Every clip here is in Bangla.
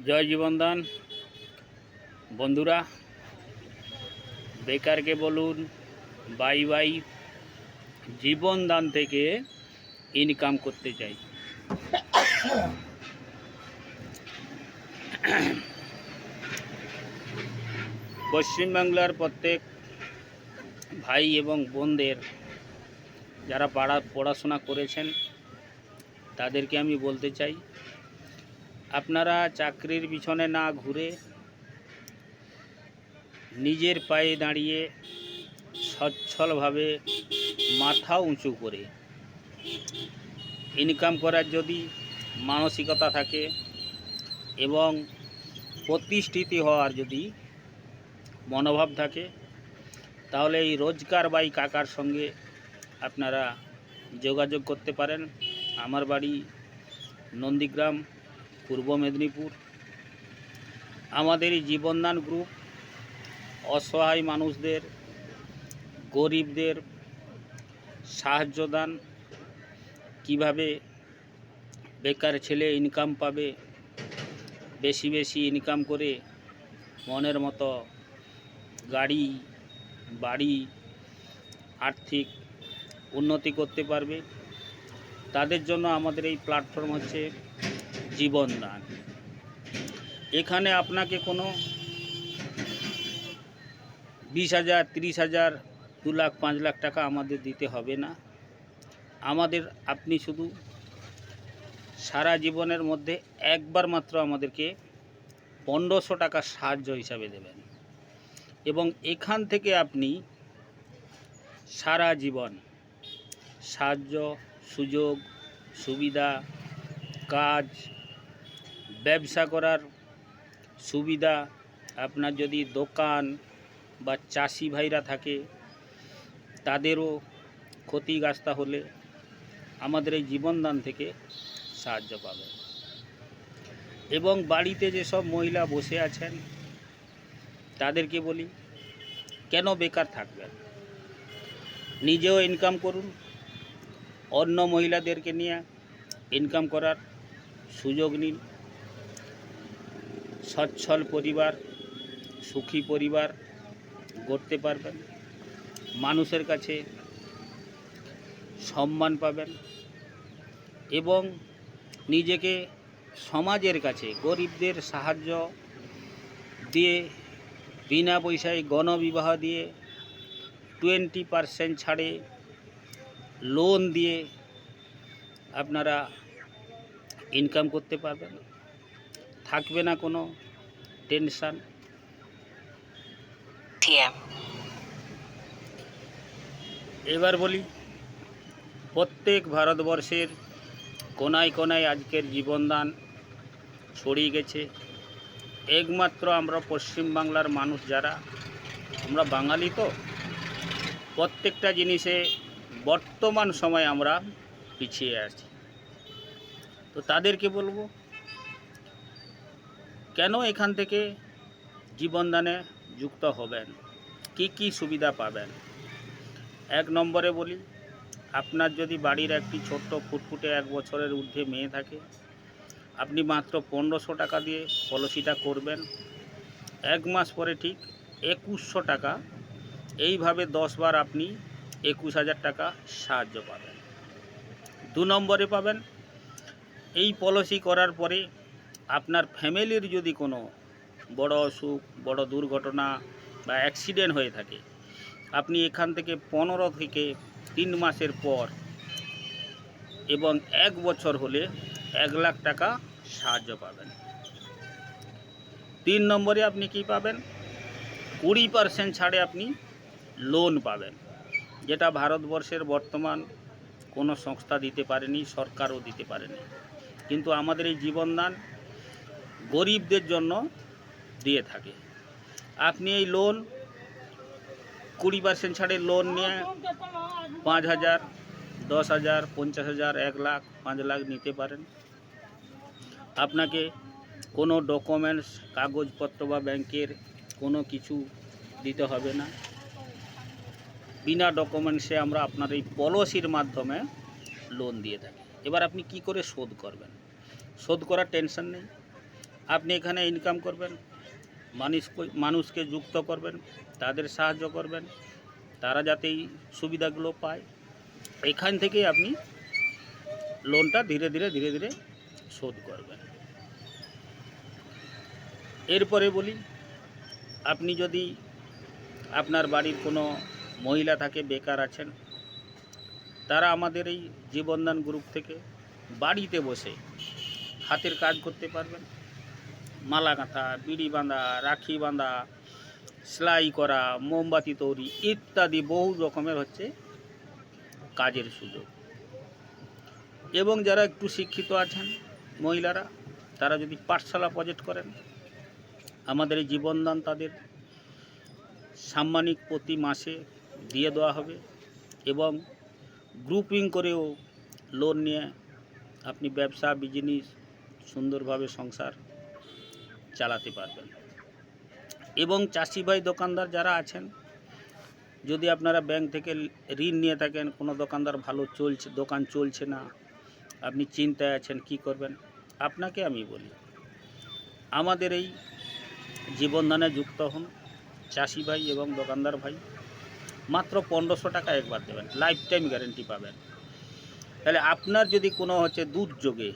জয় জীবনদান বন্ধুরা, বেকারকে বলুন বাই বাই, জীবনদান থেকে ইনকাম করতে চাই। পশ্চিমবাংলার প্রত্যেক ভাই এবং বোনদের যারা পড়াশোনা করেছেন তাদেরকে আমি বলতে চাই, আপনারা চাকরির পিছনে না ঘুরে নিজের পায়ে দাঁড়িয়ে সচ্ছলভাবে মাথা উঁচু করে ইনকাম করার যদি মানসিকতা থাকে এবং প্রতিষ্ঠিত হওয়ার যদি মনোভাব থাকে, তাহলে এই রোজগার বাই কাকার সঙ্গে আপনারা যোগাযোগ করতে পারেন। আমার বাড়ি নন্দীগ্রাম, পূর্ব মেদিনীপুর। আমাদের এই জীবনদান গ্রুপ অসহায় মানুষদের, গরিবদের সাহায্য দান, কিভাবে বেকার ছেলে ইনকাম পাবে, বেশি বেশি ইনকাম করে মনের মতো গাড়ি বাড়ি আর্থিক উন্নতি করতে পারবে, তাদের জন্য আমাদের এই প্ল্যাটফর্ম হচ্ছে জীবনদান। এখানে আপনাকে কোনো 20,000, 30,000, 2 লাখ, 5 লাখ টাকা আমাদের দিতে হবে না। আপনি শুধু সারা জীবনের মধ্যে একবার মাত্র আমাদেরকে 1500 টাকা সাহায্য হিসাবে দেবেন, এবং এখান থেকে আপনি সারা জীবন সাহায্য, সুযোগ, সুবিধা, কাজ, ব্যবসা করার সুবিধা, আপনার যদি দোকান বা চাষি ভাইরা থাকে তাদেরও ক্ষতিগ্রস্ত হলে আমাদের এই জীবনদান থেকে সাহায্য পাবেন। এবং বাড়িতে যেসব মহিলা বসে আছেন তাদেরকে বলি, কেন বেকার থাকবেন? নিজেও ইনকাম করুন, অন্য মহিলাদেরকে নিয়ে ইনকাম করার সুযোগ নিন। সচ্ছল পরিবার, সুখী পরিবার গড়তে পারবেন, মানুষের কাছে সম্মান পাবেন এবং নিজেকে সমাজের কাছে গরিবদের সাহায্য দিয়ে, বিনা পয়সায় গণবিবাহ দিয়ে, 20% ছাড়ে লোন দিয়ে আপনারা ইনকাম করতে পারবেন। থাকবে না কোনো টেনশন। এবার বলি, প্রত্যেক ভারতবর্ষের কোনায় কোনায় আজকের জীবনদান ছড়িয়ে গেছে। একমাত্র আমরা পশ্চিমবাংলার মানুষ যারা, আমরা বাঙালি, তো প্রত্যেকটা জিনিসে বর্তমান সময় আমরা পিছিয়ে আছি। তো তাদেরকে বলবো, কেন এখান থেকে জীবনদানে যুক্ত হবেন, কি কি সুবিধা পাবেন। 1 নম্বরে বলি, আপনার যদি বাড়ির একটি ছোট্ট ফুটফুটে 1 বছরের ঊর্ধ্বে মেয়ে থাকে, আপনি মাত্র 1500 টাকা দিয়ে পলিসিটা করবেন। 1 মাস পরে ঠিক 2100 টাকা, এইভাবে 10 বার আপনি 21,000 টাকা সাহায্য পাবেন। 2 নম্বরে পাবেন, এই পলিসি করার পরে আপনার ফ্যামিলির যদি কোনো বড় অসুখ, বড় দুর্ঘটনা বা অ্যাক্সিডেন্ট হয়ে থাকে, আপনি এখান থেকে 15 থেকে 3 মাসের পর এবং 1 বছর হলে 1 লাখ টাকা সাহায্য পাবেন। 3 নম্বরে আপনি কি পাবেন? 20% ছাড়ে আপনি লোন পাবেন, যেটা ভারতবর্ষের বর্তমান কোনো সংস্থা দিতে পারেনি, সরকারও দিতে পারেনি, কিন্তু আমাদের এই জীবনদান গরিবদের জন্য দিয়ে থাকে। আপনি এই লোন 20% ছাড়ে লোন নিয়ে 5,000, 10,000, 50,000, 1 লাখ, 5 লাখ নিতে পারেন। আপনাকে কোনো ডকুমেন্টস, কাগজপত্র বা ব্যাংকের কোনো কিছু দিতে হবে না। বিনা ডকুমেন্টসে আমরা আপনার এই পলিসির মাধ্যমে লোন দিয়ে থাকি। এবার আপনি কি করে শোধ করবেন? শোধ করার টেনশন নেই। আপনি এখানে ইনকাম করবেন, মানুষকে যুক্ত করবেন, তাদের সাহায্য করবেন, তারা যাতে এই সুবিধাগুলো পায়। এখান থেকেই আপনি লোনটা ধীরে ধীরে শোধ করবেন। এরপরে বলি, আপনি যদি আপনার বাড়ির কোনো মহিলা থাকে, বেকার আছেন, তারা আমাদের এই জীবনদান গ্রুপ থেকে বাড়িতে বসে হাতের কাজ করতে পারবেন। মালা গাঁথা, বিড়ি বাঁধা, রাখি বাঁধা, সেলাই করা, মোমবাতি তৈরি ইত্যাদি বহু রকমের হচ্ছে কাজের সুযোগ। এবং যারা একটু শিক্ষিত আছেন মহিলারা, তারা যদি পাঠশালা প্রজেক্ট করেন, আমাদের এই জীবনদান তাদের সাম্মানিক প্রতি মাসে দিয়ে দেওয়া হবে। এবং গ্রুপিং করেও লোন নিয়ে আপনি ব্যবসা বিজনেস সুন্দরভাবে সংসার চালাতে পারবেন। এবং চাষি ভাই দোকানদার যারা আছেন, যদি আপনারা ব্যাংক থেকে ঋণ নিয়ে থাকেন, কোনো দোকানদার ভালো চলছে, দোকান চলছে না, আপনি চিন্তায় আছেন কি করবেন, আপনাকে আমি বলি আমাদের এই জীবনদানে যুক্ত হন। চাষি ভাই এবং দোকানদার ভাই মাত্র 1500 টাকা একবার দেবেন, লাইফ টাইম গ্যারেন্টি পাবেন। তাহলে আপনার যদি কোনো হচ্ছে দুর্যোগে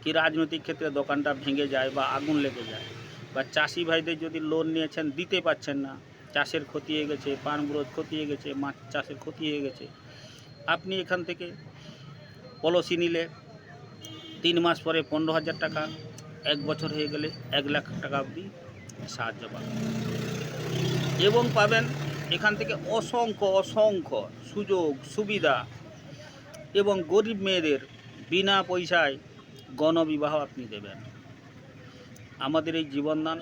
কি রাজনৈতিক ক্ষেত্রে দোকানটা ভেঙে যায় বা আগুন লেগে যায়, বা চাষি ভাইদের যদি লোন নিয়েছেন দিতে পারছেন না, চাষের ক্ষতি হয়ে গেছে, পান গ্রোথ ক্ষতি হয়ে গেছে, মাছ চাষের ক্ষতি হয়ে গেছে, আপনি এখান থেকে পলিসি নিলে 3 মাস পরে 15,000 টাকা, 1 বছর হয়ে গেলে 1 লাখ টাকা অবধি সাহায্য পাবেন। এবং পাবেন এখান থেকে অসংখ্য সুযোগ সুবিধা। এবং গরিব মেয়েদের বিনা পয়সায় গণবিবাহ আপনি দেবেন। আমাদের এই জীবনদান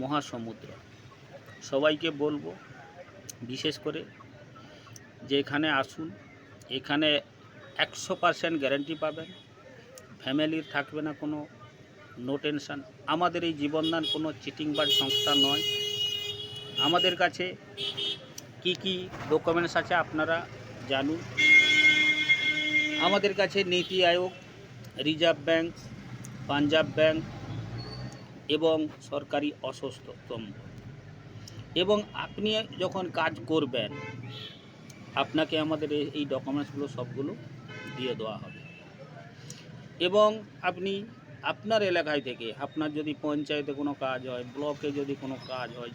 মহাসমুদ্র। সবাইকে বলবো, বিশেষ করে যে এখানে আসুন, এখানে 100% গ্যারান্টি পাবেন, ফ্যামিলির থাকবে না কোনো নো টেনশান। আমাদের এই জীবনদান কোনো চিটিংবাজ সংস্থা নয়। আমাদের কাছে কি কি ডকুমেন্টস আছে আপনারা জানুন। আমাদের কাছে নীতি আয়োগ, রিজার্ভ ব্যাংক, পাঞ্জাব ব্যাংক এবং সরকারি অস্বস্থতম্ভ। এবং আপনি যখন কাজ করবেন, আপনাকে আমাদের এই ডকুমেন্টসগুলো সবগুলো দিয়ে দেওয়া হবে। এবং আপনি আপনার এলাকায় থেকে, আপনার যদি পঞ্চায়েতে কোনো কাজ হয়, ব্লকে যদি কোনো কাজ হয়,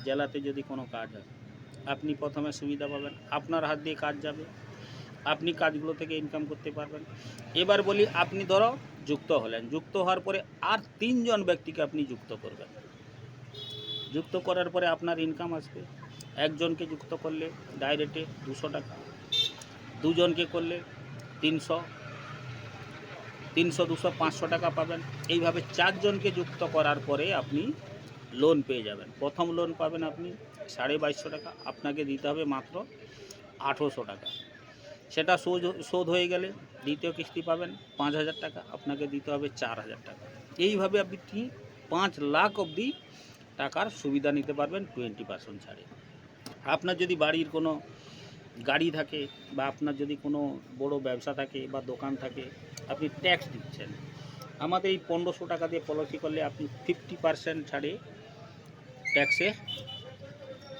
জেলাতে যদি কোনো কাজ হয়, আপনি প্রথমে সুবিধা পাবেন, আপনার হাত দিয়ে কাজ যাবে, আপনি কাজগুলো থেকে ইনকাম করতে পারবেন। এবার বলি, আপনি ধরো যুক্ত হলেন, যুক্ত হওয়ার পরে আর 3 জন ব্যক্তিকে আপনি যুক্ত করবেন। যুক্ত করার পরে আপনার ইনকাম আসবে। একজনকে যুক্ত করলে ডাইরেক্টে 200 টাকা, দুজনকে করলে 300, 200 500 টাকা পাবেন। এইভাবে 4 জনকে যুক্ত করার পরে আপনি লোন পেয়ে যাবেন। প্রথম লোন পাবেন আপনি 2250 টাকা, আপনাকে দিতে হবে মাত্র 1800 টাকা। সেটা শোধ হয়ে গেলে দ্বিতীয় কিস্তি পাবেন 5000 টাকা, আপনাকে দিতে হবে 4000 টাকা। এইভাবে আপনি 5 লাখ অবধি টাকার সুবিধা নিতে পারবেন 20% ছাড়ে। আপনার যদি বাড়ির কোনো গাড়ি থাকে, বা আপনার যদি কোনো বড় ব্যবসা থাকে বা দোকান থাকে, আপনি ট্যাক্স দিচ্ছেন, আমাদের এই 1500 টাকা দিয়ে পলিসি করলে আপনি 50% ছাড়ে ট্যাক্সে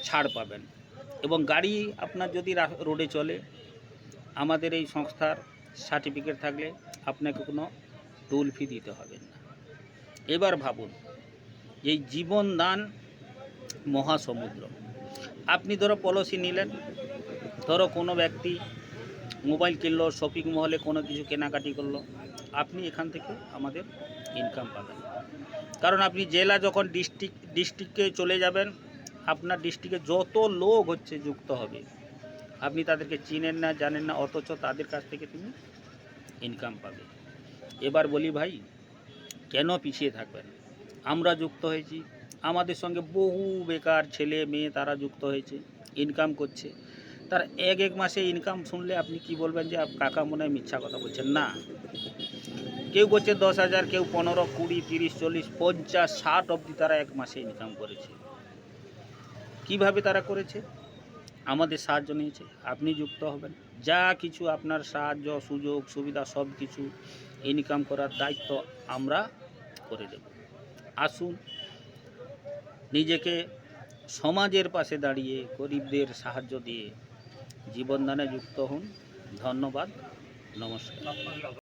ছাড় পাবেন। এবং গাড়ি আপনার যদি রোডে চলে, আমাদের এই সংস্থার সার্টিফিকেট থাকলে আপনাকে কোনো টোল ফি দিতে হবে না। এবার ভাবুন, এই জীবনদান মহাসমুদ্র। আপনি ধরো পলিসি নিলেন, ধরো কোনো ব্যক্তি মোবাইল কিনলো, শপিং মহলে কোনো কিছু কেনাকাটি করলো, আপনি এখান থেকে আমাদের ইনকাম পাবেন। কারণ আপনি জেলা যখন ডিস্ট্রিক্টে চলে যাবেন, আপনার ডিস্ট্রিক্টে যত লোক হচ্ছে যুক্ত হবে, আপনি তাদেরকে চিনেন না, জানেন না, অথচ তাদের কাছ থেকে তুমি ইনকাম পাবে। এবার বলি ভাই, কেন পিছিয়ে থাকবেন? আমরা যুক্ত হয়েছি, আমাদের সঙ্গে বহু বেকার ছেলে মেয়ে তারা যুক্ত হয়েছে, ইনকাম করছে। তার এক মাসে ইনকাম শুনলে আপনি কি বলবেন যে কাকা মনে হয় মিথ্যা কথা বলছেন? না, কেউ করছে 10,000, কেউ 15, 20, 30, 40, 50, 60 অবধি তারা এক মাসে ইনকাম করেছে। কিভাবে তারা করেছে? আমাদের সাহায্য নিয়েছে। আপনি যুক্ত হবেন, যা কিছু আপনার সাহায্য সুযোগ সুবিধা সব কিছু ইনকাম করার দায়িত্ব আমরা করে দেব। আসুন নিজেকে সমাজের পাশে দাঁড়িয়ে গরিবদের সাহায্য দিয়ে জীবনদানে যুক্ত হন। ধন্যবাদ, নমস্কার।